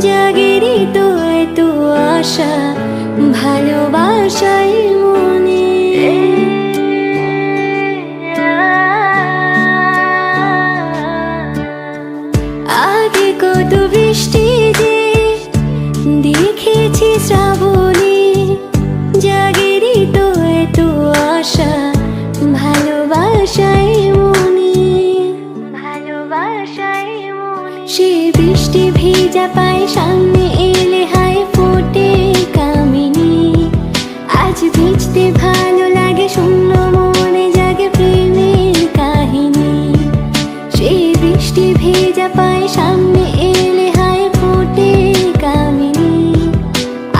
জাগেরই তো এত আশা ভালোবাসাই মনে। আগে কত বৃষ্টি যে দেখেছি শ্রাবণে, জাগেরই তো এত আশা ভালোবাসাই মনে, ভালোবাসাই মনে। সে বৃষ্টি ভেজা পায় সামনে এলে হায় ফোটে কামিনী। আজ ভিজতে ভালো লাগে শূন্য মনে জাগে প্রেমের কাহিনী। সে বৃষ্টি ভেজা পায় সামনে এলে হায় ফোটে কামিনী।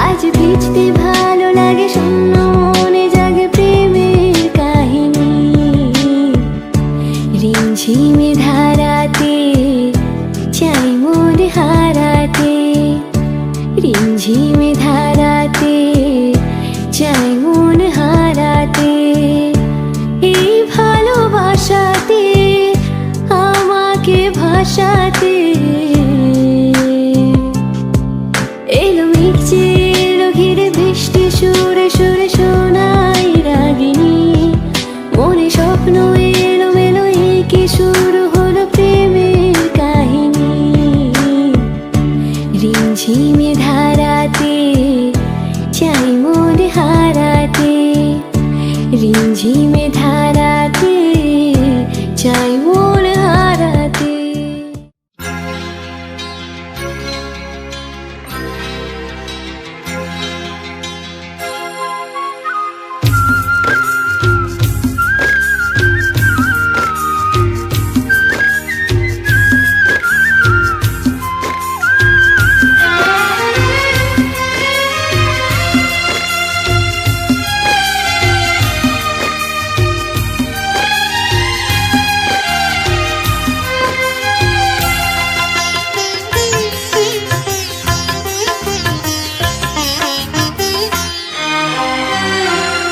আজ ভিজতে ভালো লাগে শূন্য মনে জাগে প্রেমের কাহিনী। রিমঝিমে ধারাতে চাই মন হারাতে, রিমঝিমে ধারাতে চাই মন হারাতে। এই ভালোবাসাতে আমাকে ভাসাতে। এলো মেঘ যে এলো ঘিরে বৃষ্টি সুরে সুরে শোনাই রাগিনী। মনে স্বপ্ন এলো মেলো একে শুরু হলো প্রেমের কাহিনী। রিমঝিমে ধারাতে চাই মন হারাতে, রিমঝিমে ধারাতে চাই মন হারাতে।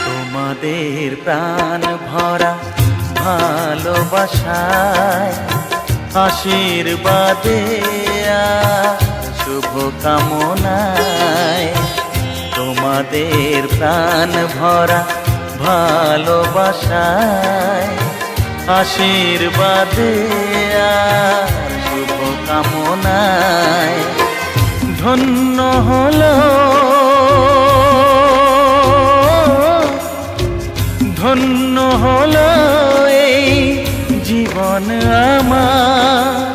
তোমাদের প্রাণ ভরা ভালোবাসায় আশীর্বাদে আর শুভ কামনায়। তোমাদের প্রাণ ভরা ভালোবাসায় আশীর্বাদে আর শুভ কামনায়। ধন্য হলো ধন্য হলো এই জীবন আমার।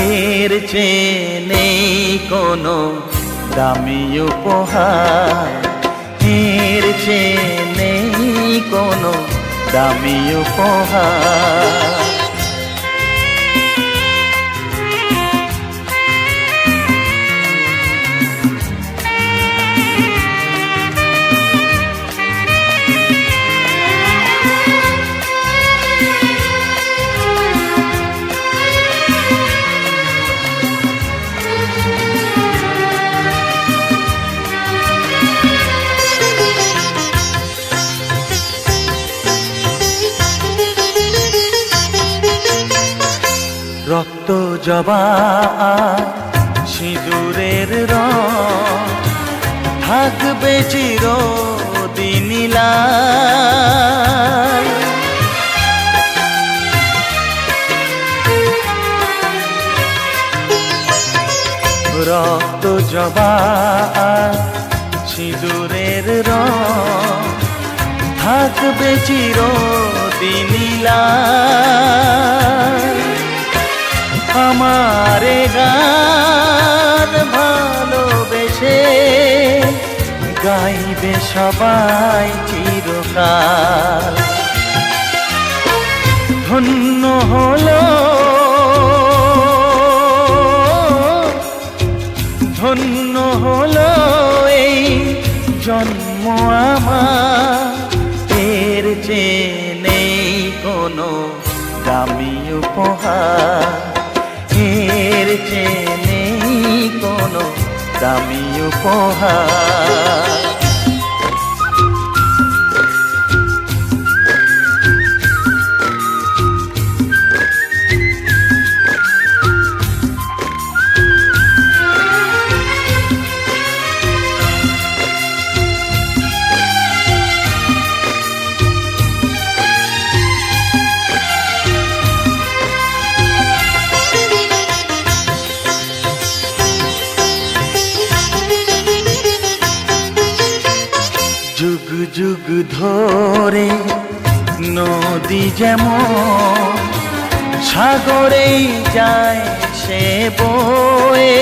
এর চেয়ে নেই কোনো দামি উপহার, এর চেয়ে নেই কোনো দামি উপহার। রক্ত জবা সিঁদুরের রং থাকবে চিরদিন লাল। রক্ত জবা সিঁদুরের রং থাকবে চিরদিন লাল। আমারে গান ভালোবেসে গাইবে সবাই চিরকাল। ধন্য হলো ধন্য হলো এই জন্ম আমার। এর চেয়ে নেই কোনো দামি উপহার, এর চেয়ে নেই কোনো দামি উপহার। যুগ ধরে নদী যেমন সাগরেই যায় সে বয়ে,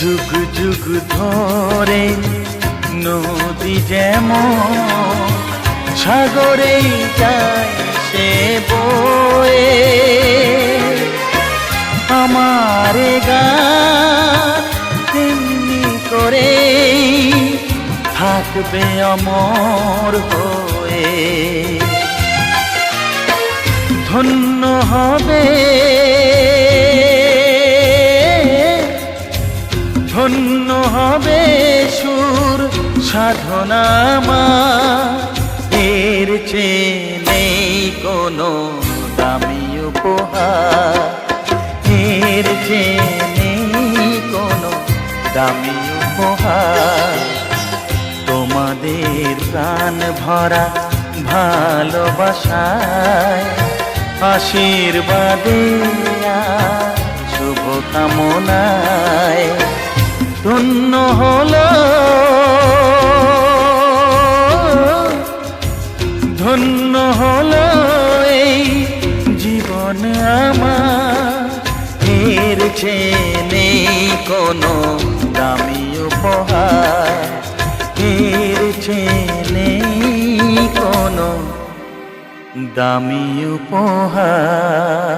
যুগ যুগ ধরে নদী যেমন সাগরেই যায় সে বয়ে, আমার গান তেমনি করে থাকবে অমর হয়ে। ধন্য হবে, ধন্য হবে সুর সাধনা আমার, এর চেয়ে নেই কোনো দামি উপহার, এর চেয়ে নেই কোনো দামি উপহার। তোমাদের প্রাণ ভরা ভালোবাসায় আশীর্বাদে আর শুভ কামনায় ধন্য হলো, ধন্য হলো এই জীবন আমার, এর চেয়ে নেই কোনো দামি উপহার, এর চেয়ে নেই কোনো দামি উপহার।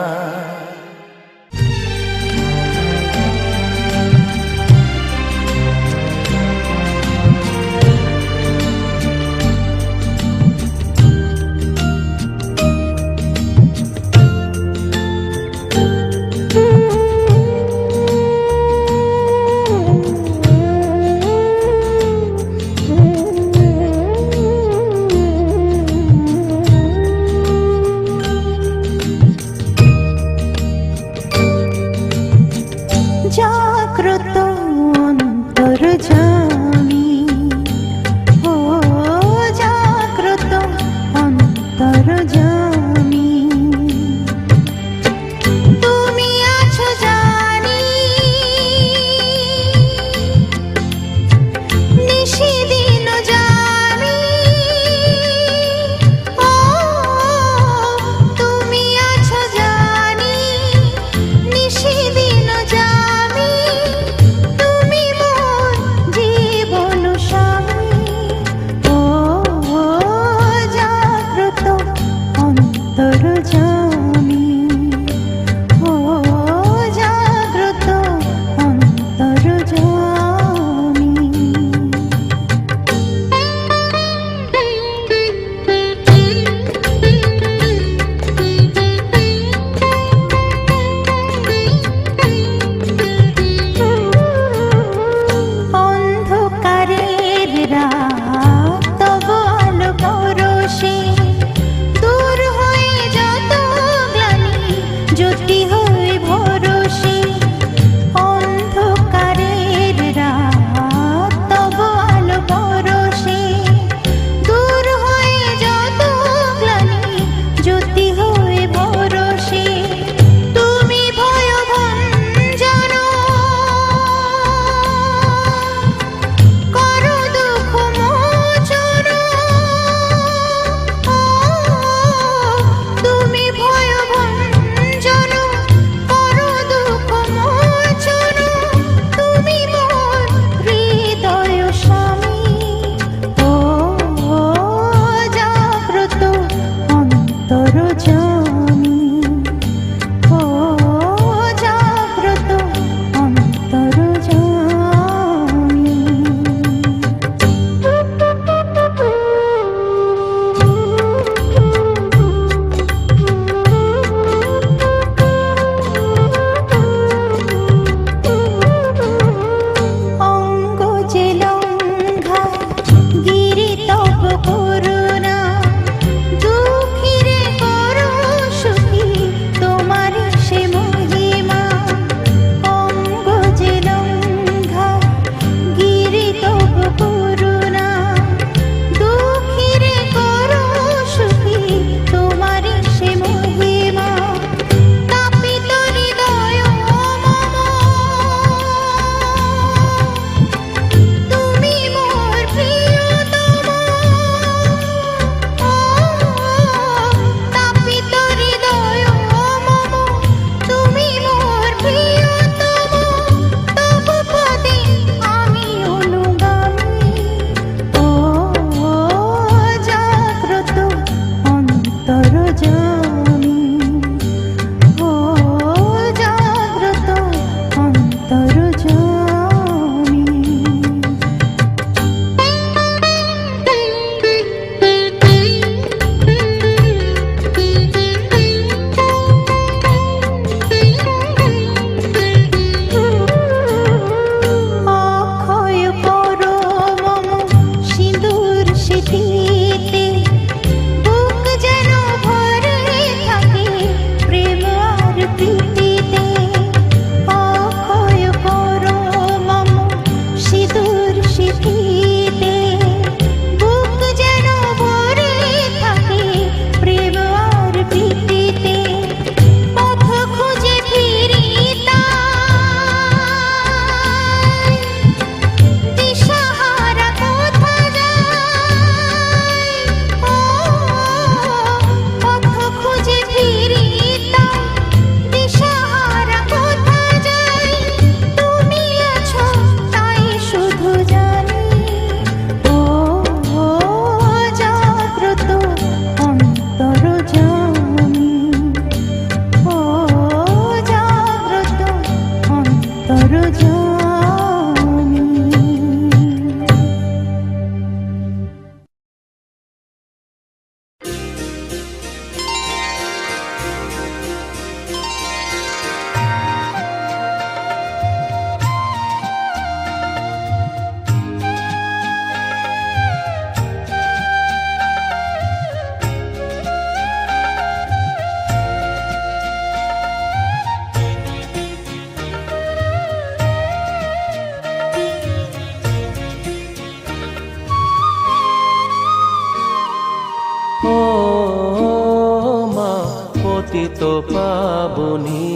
পতিত পাবনী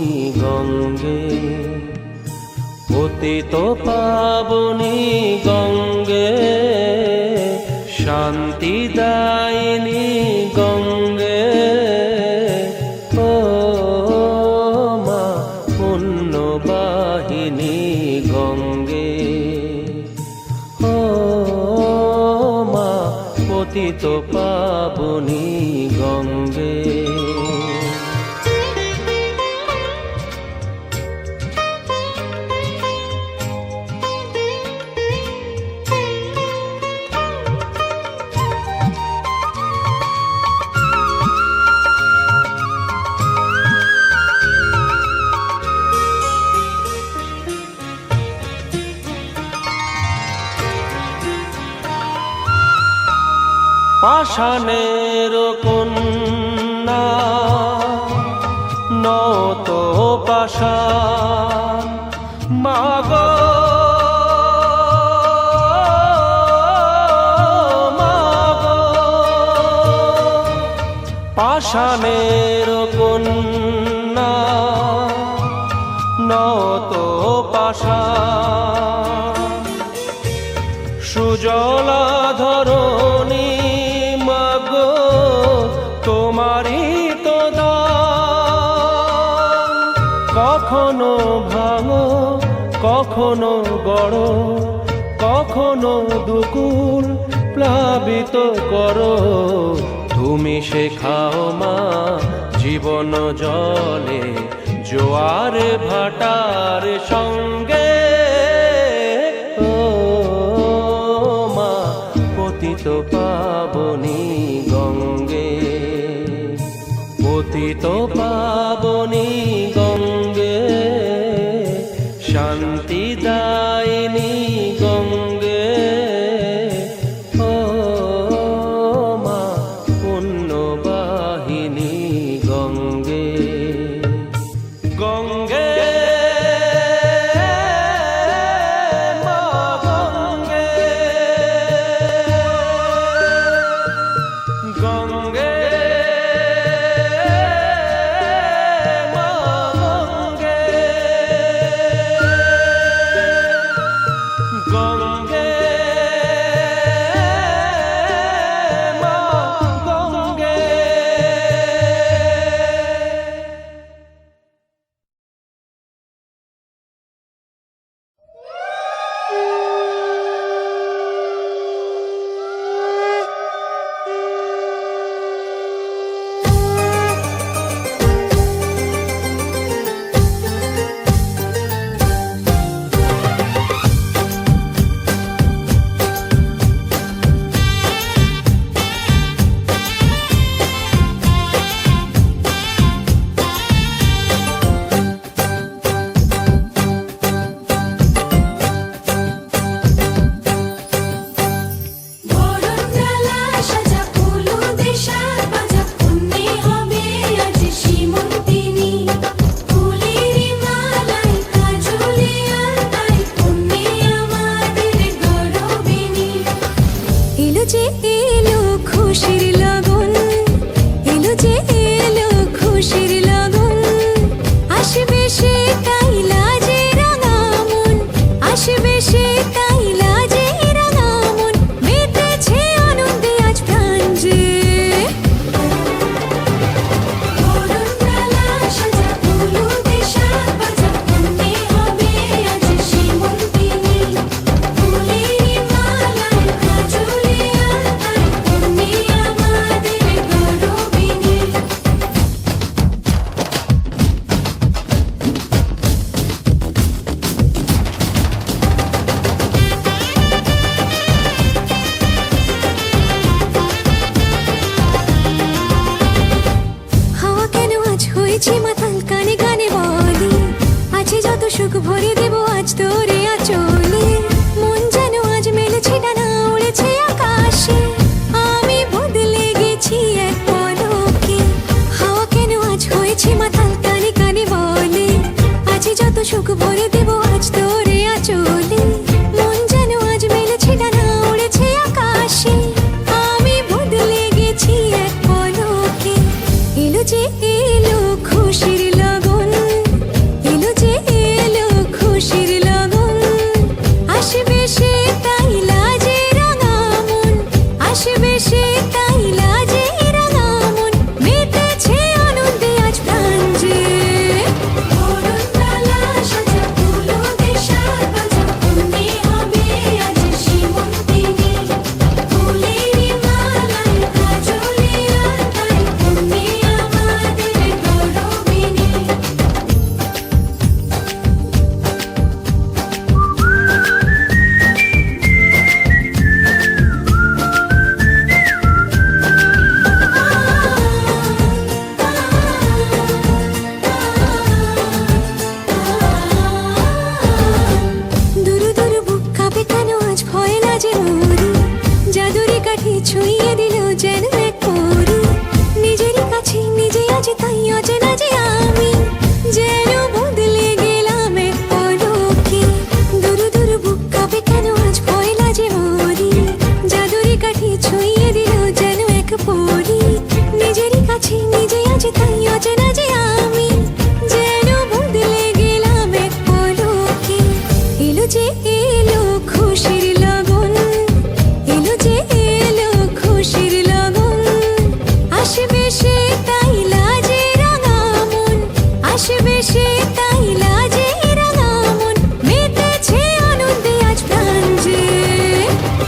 গঙ্গে, পতিত পাবনী গঙ্গে, শান্তিদায়িনী গঙ্গে। ও মা পুণ্যবাহিনী গঙ্গে, ও মা পতিত পাবনী গঙ্গে। পাষাণের কন্যা নত পাষাণ, মাগো মাগো, পাষাণের কন্যা নত পাষাণ, সুজলা ধরণী মাগো তোমারই তো দান। কখনো ভাঙো কখনো গড়ো, কখনো দুকুল প্লাবিত করো, তুমি শেখাও মা জীবন জলে জোয়ার ভাটার সঙ্গে। ও মা পতিত পাবনী গঙ্গে, পতিত পাবনী গঙ্গে, শান্তিদায়িনী গঙ্গে। ও মা পুণ্যবাহিনী গঙ্গে, গঙ্গে মা গঙ্গে, গঙ্গে মা গঙ্গে, গঙ্গে মা গঙ্গে। সুখ ভরে দেব আজ তোরে আঁচলে, মন যেন আজ মেলেছে ডানা উড়েছে আকাশে, আমি বদলে গেছি এক পলকে। হাওয়া কেন আজ হয়েছে মাতাল কানে কানে বলে, আজ যত সুখ ভরে দেব আজ তোরে আঁচলে, মন যেন আজ মেলেছে ডানা উড়েছে আকাশে, আমি বদলে গেছি এক পলকে। এলো যে এলো তাই অচেনা যে আমি যেন বদলে গেলাম এক পলকে। এলো যে এলো খুশির লগন, এলো যে এলো খুশির লগন, আসবে সে তাই লাজে রাঙা মন, আসবে সে তাই লাজে রাঙা মন, মেতেছে আনন্দে আজ প্রাণ যে।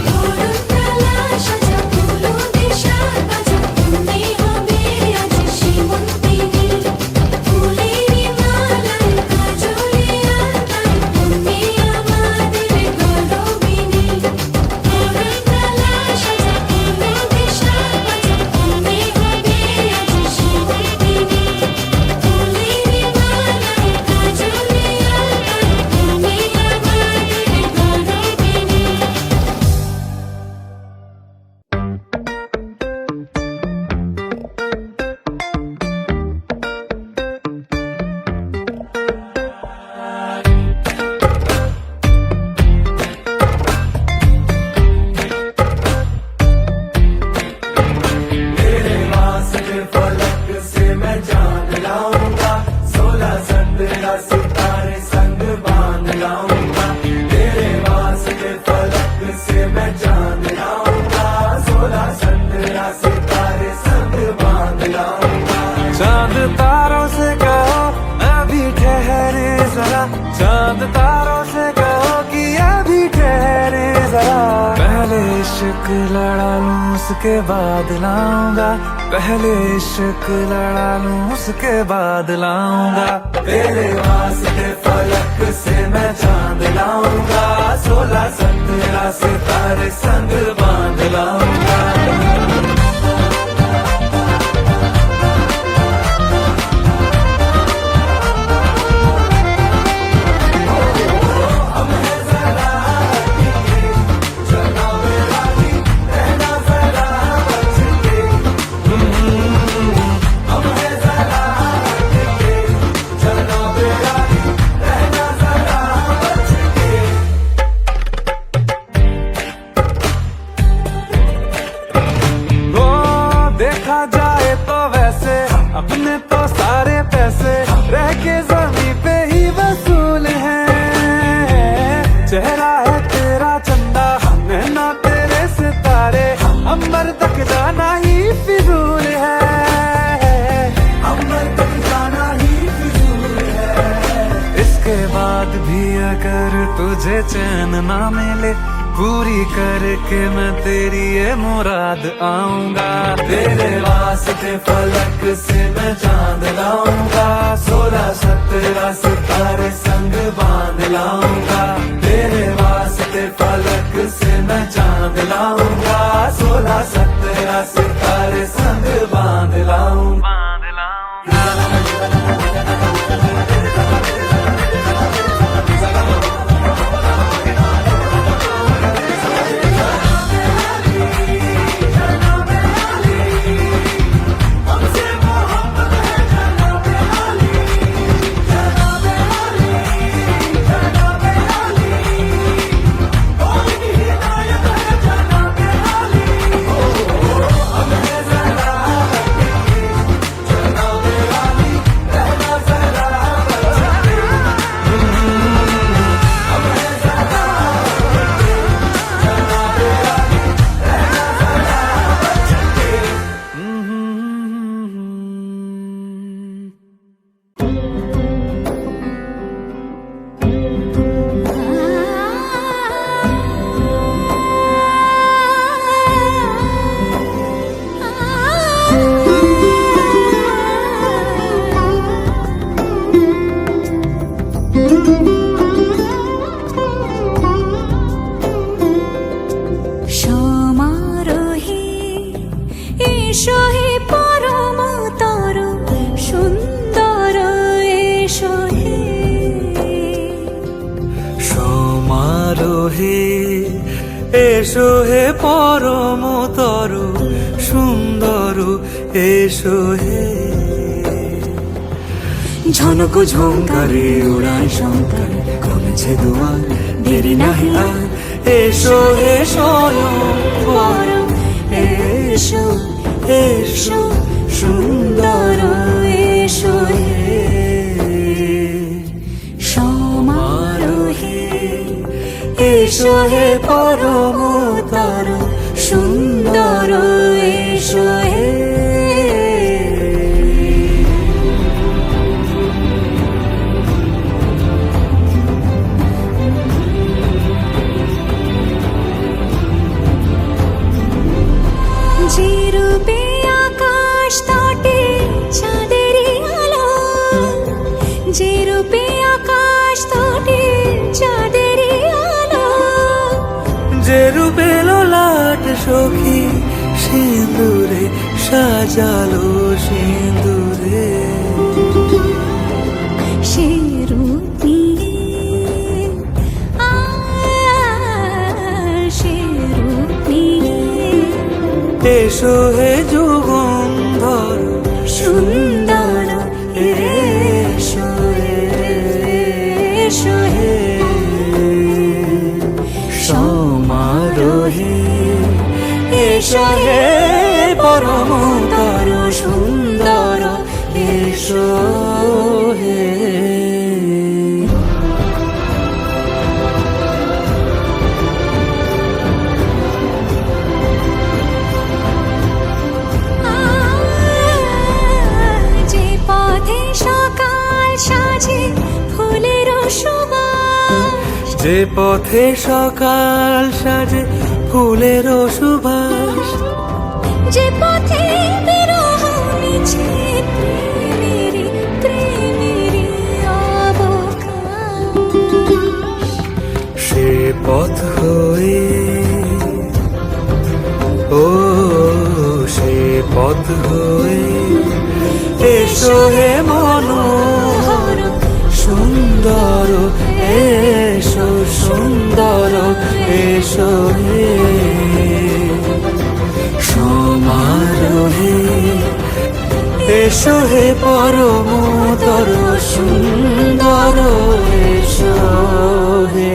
ধরণতলা সাজা ফুলো দেশার বাজা, তুমি হবে আজ সীমন্তিনী। ফুলেরই মালায় কাজলে আলতায়, তুমি আমাদের গৌরবিনী। ধরণতলা সাজা ফুলো দেশার বাজা, তুমি হবে আজ সীমন্তিনী। ফুলেরই মালায় কাজলে আলতায়, তুমি चांद तारों से कहो अभी ठहरे जरा, चांद तारों से कहो कि अभी ठहरे जरा। पहले इश्क लड़ा लूं उसके बाद लाऊंगा, पहले इश्क लड़ा लूं उसके बाद लाऊंगा। तेरे वास्ते फलक से मैं चांद लाऊंगा, 16-17 सितारे संग बांध लाऊंगा। देखा जाए तो वैसे अपने तो सारे पैसे रह के जमीन पे ही वसूल हैं। चेहरा है तेरा चंदा, नैना तेरे सितारे, अंबर तक जाना ही फिजूल है, अंबर तक जाना ही फिजूल है। इसके बाद भी अगर तुझे चैन ना मिले, पूरी करके मैं तेरी ये मुराद आऊंगा। तेरे वास्ते फलक से मैं चांद लाऊंगा, 16-17 सितारे संग बांध लाऊंगा। तेरे वास्ते फलक से मैं चांद लाऊंगा, 16-17 सितारे संग बांध लाऊंगा। এসো হে পরমতর সুন্দর এসো হে। ঝনক ঝঙ্কারে উড়ায় শঙ্কর কমেছে দুয়ার দেরি নাহি আর। এসো হে স্বয়ং পরম এসো এসো সুন্দর এসো হে পরমতর সুন্দর এসো হে। যে রূপে আকাশ তটে চাঁদেরই আলো, যে রূপে আকাশ তটে চাঁদেরই আলো, যে রূপে লোলাট সখী সিঁদুরে সাজালো সিঁদুরে। সে রূপ নিয়ে সে রূপ নিয়ে এসো হে যুগন্ধর সুন্দর এসো এসো হে। সমারোহে এসো হে পরমতর সুন্দর এসো হে। যে পথে সকাল সাজে ফুলের সুবাস, যে পথে সকাল সাজে ফুলের সুবাস, যে পথে বিরহ মিছে প্রেমেরই প্রেমেরই অবকাশ, সে পথ হয়ে ও সে পথ হয়ে এসো হে মনোহর সুন্দর এসো সুন্দর এসো হে। সমারোহে এসো হে পরমতর সুন্দর এসো হে।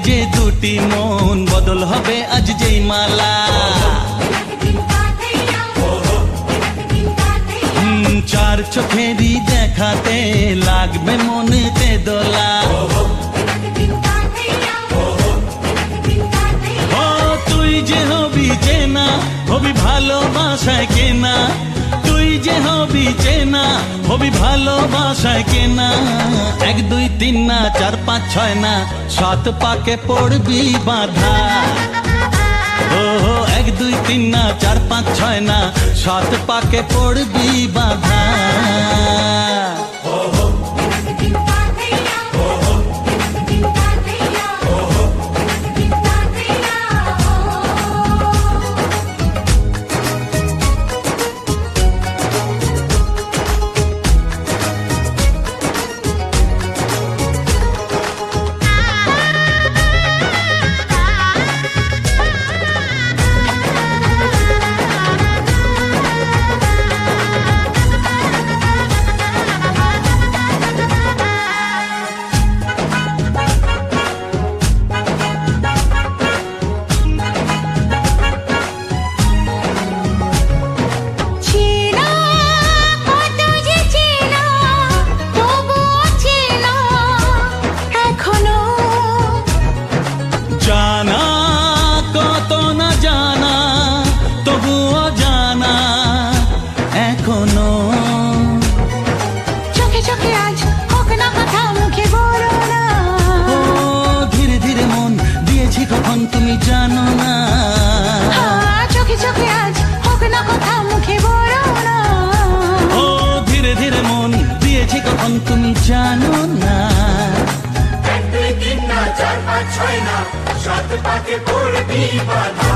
যে দুটি মন বদল হবে আজ যেই মালা চার চোখেরই দেখাতে লাগবে মনেতে দোলা ও তুই যে হবি চেনা হবি ভালোবাসায় কেনা তুই যে হবি চেনা হবি ভালোবাসায় কেনা 1 2 3 না 4 5 6 না 7 পাকে পড়বি বাধা ও 1 2 3 না 4 5 6 না 7 পাকে পড়বি বাধা চেনা কত যে চেনা তবুও চেনা এখনো জানা কত না জানা তবুও জানা এখনো চোখে চোখে আজ হোক না কথা মুখে বলো না ও ধীরে ধীরে মন দিয়েছি কখন তুমি জানো না চোখে চোখে আজ হোক না কথা মুখে বলো না ও ধীরে ধীরে মন দিয়েছি কখন তুমি জানো না 1 2 3 না 4 5 6 না 7 পাকে পড়বি বাধা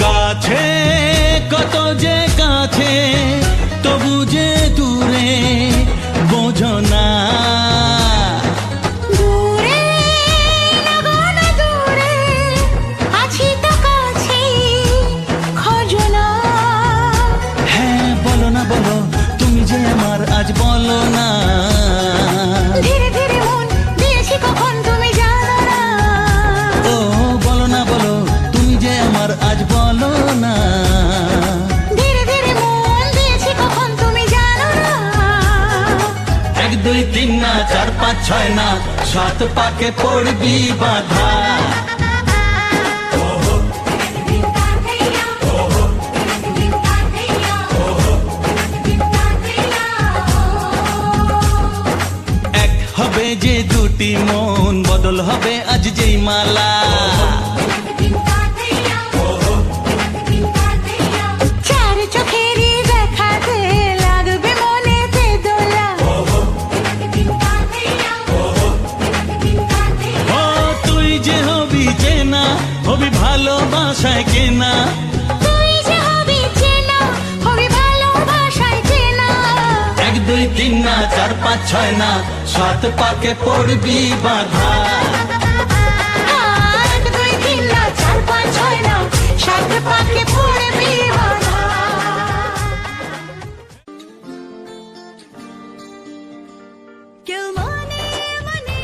কাছে কত যে কাছে তবু যে দূরে বোঝো না দূরে লাগানো দূরে আছি তো কাছে খোঁজো না হ্যাঁ বলো না বলো তুমি যে আমার আজ বলো না ধীরে ধীরে মন দিয়েছি কখন তুমি জানো না ও বলো না বলো তুমি যে আমার আজ বলো না ধীরে ধীরে মন দিয়েছি কখন তুমি জানো না 1 2 3 না 4 5 6 না 7 পাকে পড়বি বাধা এক হবে যে দুটি মন বদল হবে আজ যেই মালা চার চোখেরই দেখাতে লাগবে মনেতে দোলা ও তুই যে হবি চেনা হবি ভালোবাসায় কেনা তুই যে হবি চেনা হবি ভালোবাসায় চেনা 1 2 3 না 4 5 6 না 7 পাকে পড়বি বাধা 1 2 3 না 4 5 6 না 7 পাকে পড়বি বাধা কেউ মনে মনে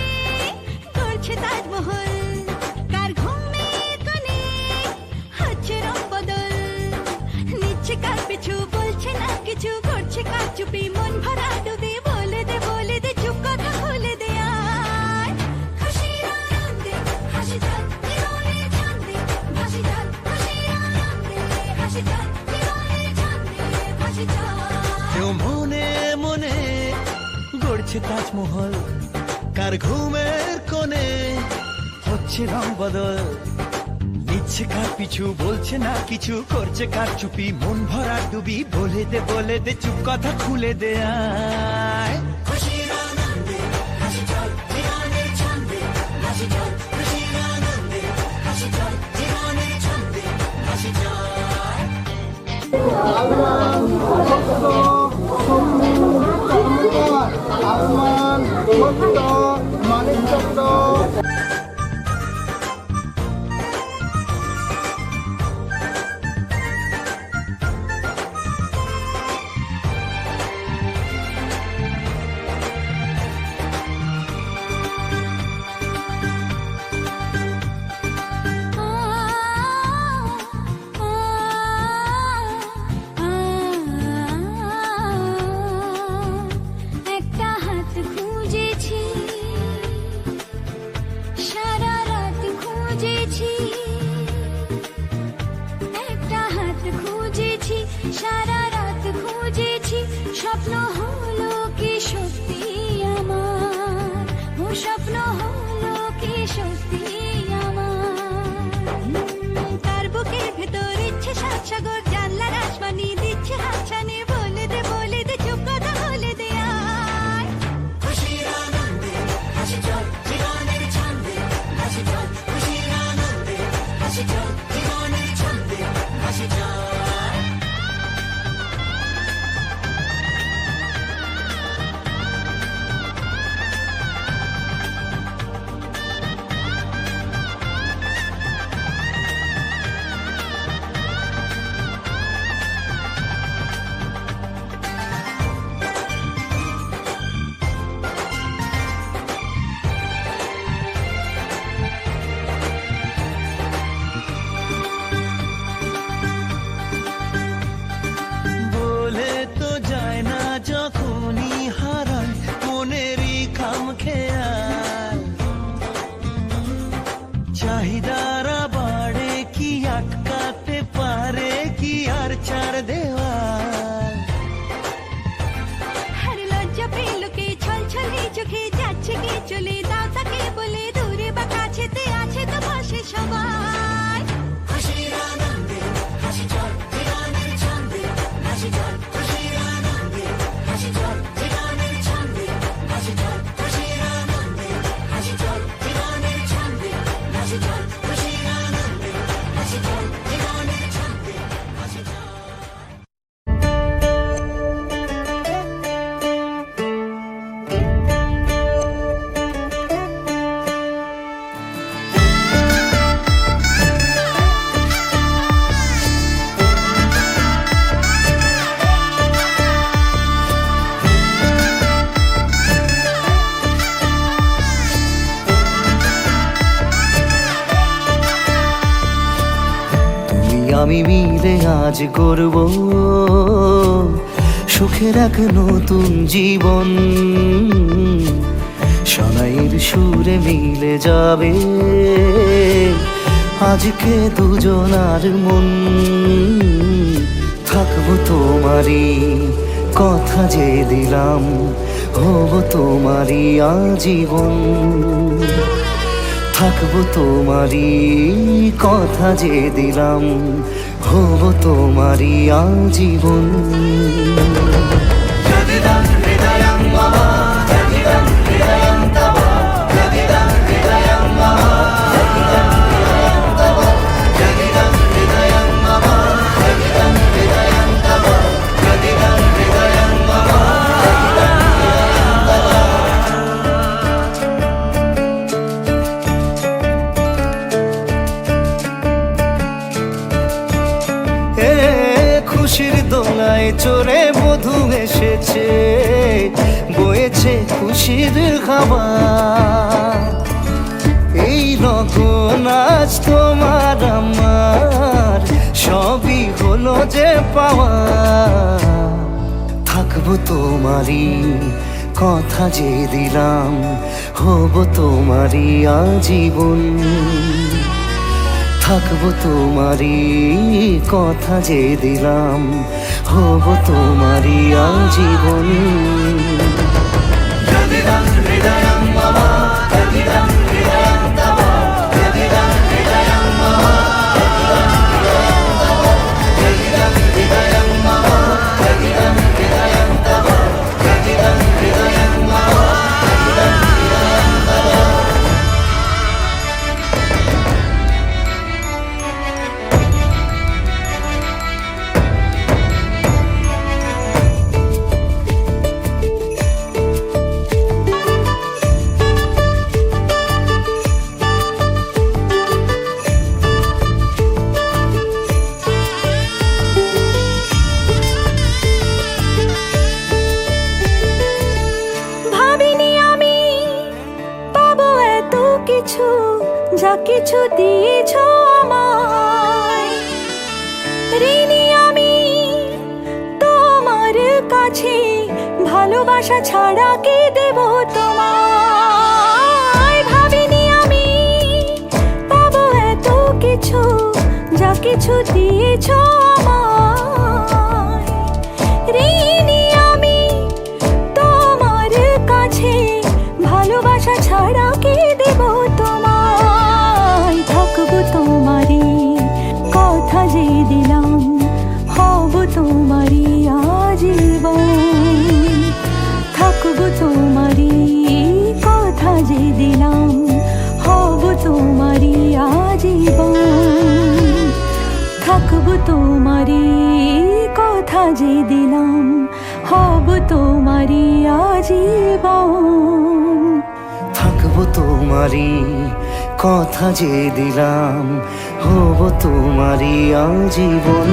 করছে তাজমহল কার ঘুমে কোণে হচ্ছে রং বদল নিচ্ছে কার পিছু বলছে না কিছু করছে কার চুপি মন ভরা ডুবে বলে দে চুপ কথা খুলে দে আর খুশির আনন্দে হাসি যাক জীবনে ছন্দে ভাসি যাক খুশির আনন্দে হাসি যাক জীবনে ছন্দে ভাসি যাক কেউ মনে হচ্ছে তাজমহল, কার ঘুমের কোণে হচ্ছে রং বদল, নিচ্ছে কার পিছু, বলছে না কিছু, করছে কার চুপি, মন ভরা ডুবি, বলে দে চুপ কথা খুলে দে আয়। খুশির আনন্দে হাসি চল জীবনের ছন্দে হাসি চল, খুশির আনন্দে হাসি চল জীবনের ছন্দে হাসি চল। একটা হাত খুঁজেছি, সারা রাত খুঁজেছি, একটা হাত খুঁজেছি, সারা রাত খুঁজেছি, স্বপ্ন হলো কি সত্যি আমার, ও স্বপ্ন হলো কি সত্যি আমার। তার বুকের ভেতর ইচ্ছে সাত সাগর, জানলার আসমানি দিচ্ছে হাতছানি, বলে দে চুপ কথা বলে দে আয়। খুশির আনন্দে হাসি চল জীবনের ছন্দে হাসি চল, খুশির আনন্দে হাসি চল জীবনের ছন্দে হাসি চল। বলে তো যায় না যখনই হারায় মনেরই খাম খেয়াল, চাহিদারা বাড়ে কি আটকাতে পারে কি আর চার দেওয়াল। আর লজ্জা পেল কে, ছল ছলে চোখে যাচ্ছে কে চলে, দাও তাকে বলে দূরে বা কাছেতে আছে তো পাশে সবাই। খুশির আনন্দে হাসি চল জীবনের ছন্দে হাসি চল, খুশির আনন্দে হাসি চল জীবনের ছন্দে হাসি চল, খুশির আনন্দে হাসি চল জীবনের ছন্দে হাসি চল, খুশির আনন্দে হাসি চল জীবনের ছন্দে হাসি চল। তুমি আমি মিলে আজ গড়ব সুখের এক নতুন জীবন, শোনাইয়ের সুরে মিলে যাবে আজকে দুজনার মন। থাকবো তোমারই কথা যে দিলাম, হব তোমারই আজীবন। থাকবো তোমারই কথা যে দিলাম, হব তোমারই আজীবন। খুশির দোলায় চড়ে বধূ এসেছে, বয়েছে খুশির খাবার। এই লগন আজ তোমার আমার, সবই হলো যে পাওয়া। থাকবো তোমারই কথা যে দিলাম, হব তোমারই আজীবন। থাকবো তোমারই কথা যে দিলাম, হব তোমারই আজীবন। ভাবিনি আমি পাবো এত কিছু, যা কিছু দিয়েছ আমায়। ঋণী আমি তোমার কাছে, ভালোবাসা ছাড়া কি দেব তোমায়। ভাবিনি আমি পাবো এত কিছু, যা কিছু দিয়েছ আমায়। ঋণী আমি তোমার কাছে, ভালোবাসা ছাড়া কি দেব তোমায়। থাকবো তোমারই কথা যে দিলাম, হব তোমারই আজীবন। থাকবো তোমারই কথা যে দিলাম, হব তোমারই আজীবন। থাকবো তোমারই কথা যে দিলাম, হব তোমারই আজীবন। থাকবো তোমারই কথা যে দিলাম, হব তোমারই আজীবন।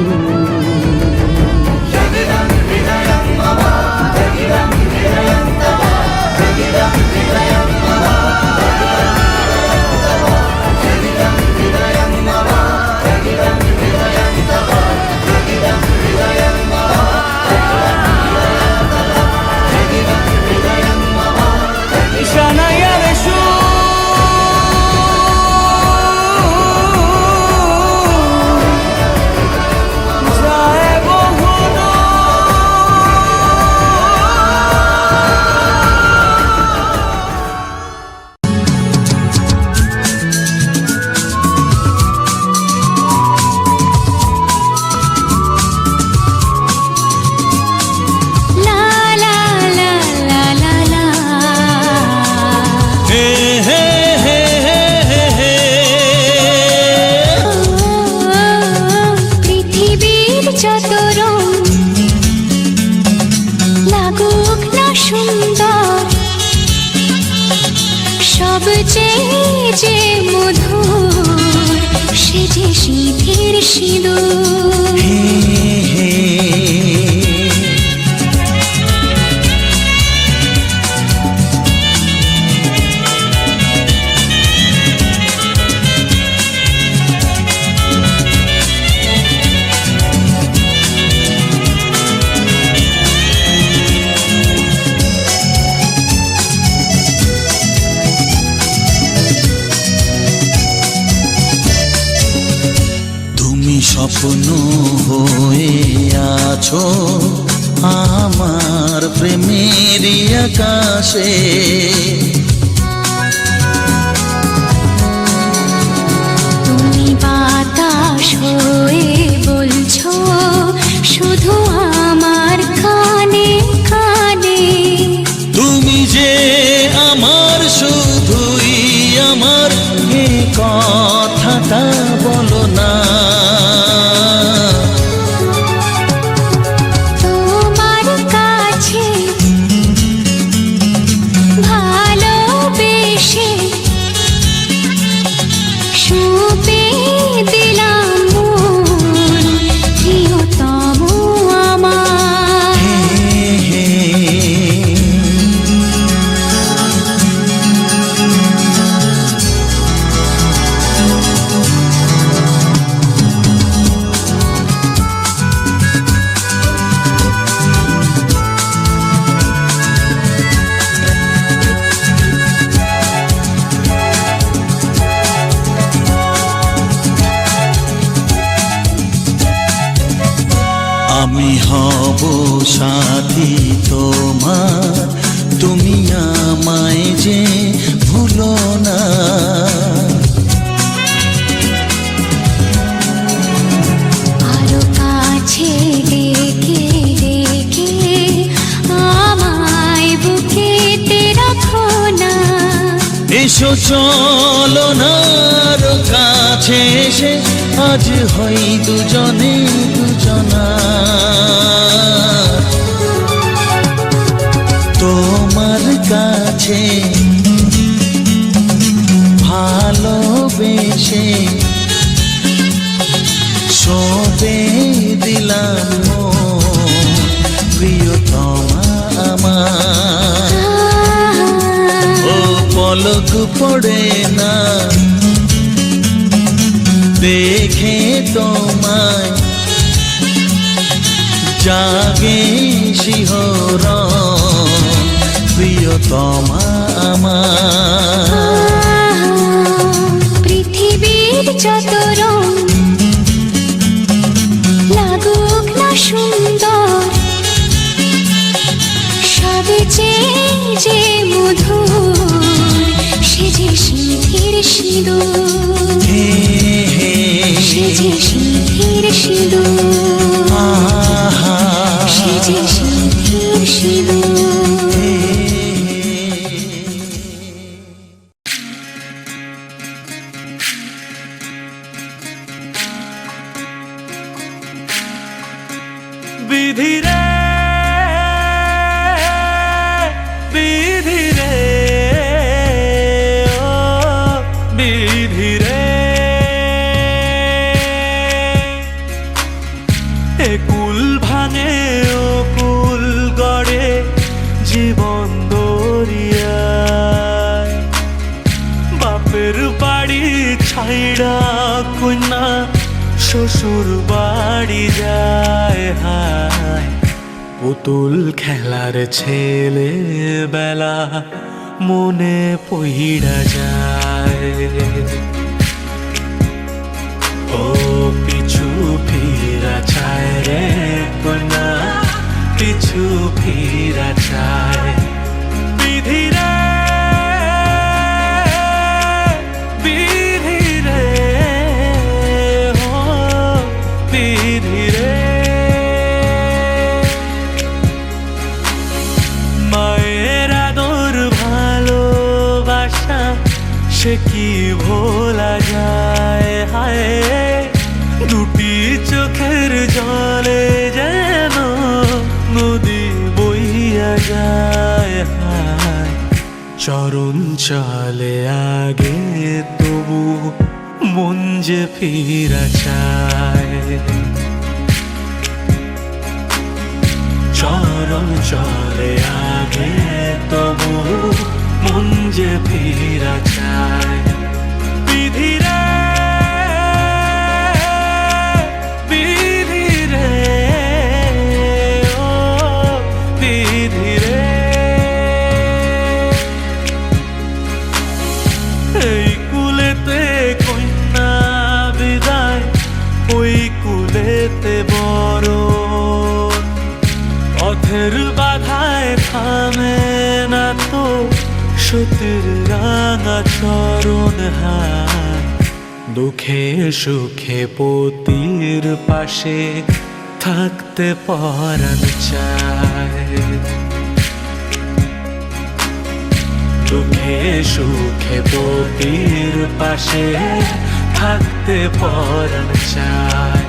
সবচেয়ে যে মধুর, সে যে শীতের সিঁদুর। স্বপ্ন হয়ে আছো আমার প্রেমের আকাশে। তুমি বাতাস হয়ে বলছো শুধু আমার কানে কানে। তুমি যে আমার শুধুই আমার, এ কথাটা বলো না। আমি হব সাথী তোমার তুমি আমায় যে ভুলো না। আরো কাছে ডেকে ডেকে আমায় বুকেতে রাখো না। এসো চলো না আরো কাছে এসে আজ হই দুজনে দুজনা। তোমার কাছে ভালোবেসে সবে দিলাম মন, প্রিয়তমা আমার। ও পলক পড়ে না দেখে তোমায়, জাগে শিহরণ, প্রিয়তমা আমার। পৃথিবীর যত রং লাগুক না সুন্দর, সবে যে মধুর, সে যে সিঁথির সিঁদুর, হে হে সে যে সিঁথির সিঁদুর, আহা সে যে সিঁথির সিঁদুর। হে। বিধি রে বিধি রে ও বিধি রে, এ কুল ভাঙে ও কুল গড়ে জীবন দরিয়ায়। বাপের বাড়ি ছাইড়া কন্যা শ্বশুর বাড়ি যায় হায়। পুতুল খেলার ছেলে বেলা মনে পইড়া যায়। ও পিছু ফিরা চায় রে কন্যা, পিছু ফিরা চায়। বিধি রে বিধি রে ও বিধি রে, মায়ের আদর ভালোবাসা সে কি ভোলা যায় হায়। দুটি চোখের জলে যেন নদী বইয়া যায় হায়। চরণ চলে আগে তবু মন যে ফিরা চায়। চরণ চলে আগে তবু মন যে ফিরা চায়। বিধি রে বিধি রে ও বিধি রে, এই কুলেতে কন্যা বিদায়, ওই কুলেতে বড়। পথের বাধায় থামে না তো সতীর রাঙা চরণ হায়। দুঃখে সুখে পতির পাশে থাকতে পরাণ চায়। দুঃখে সুখে পতির পাশে থাকতে পরাণ চায়।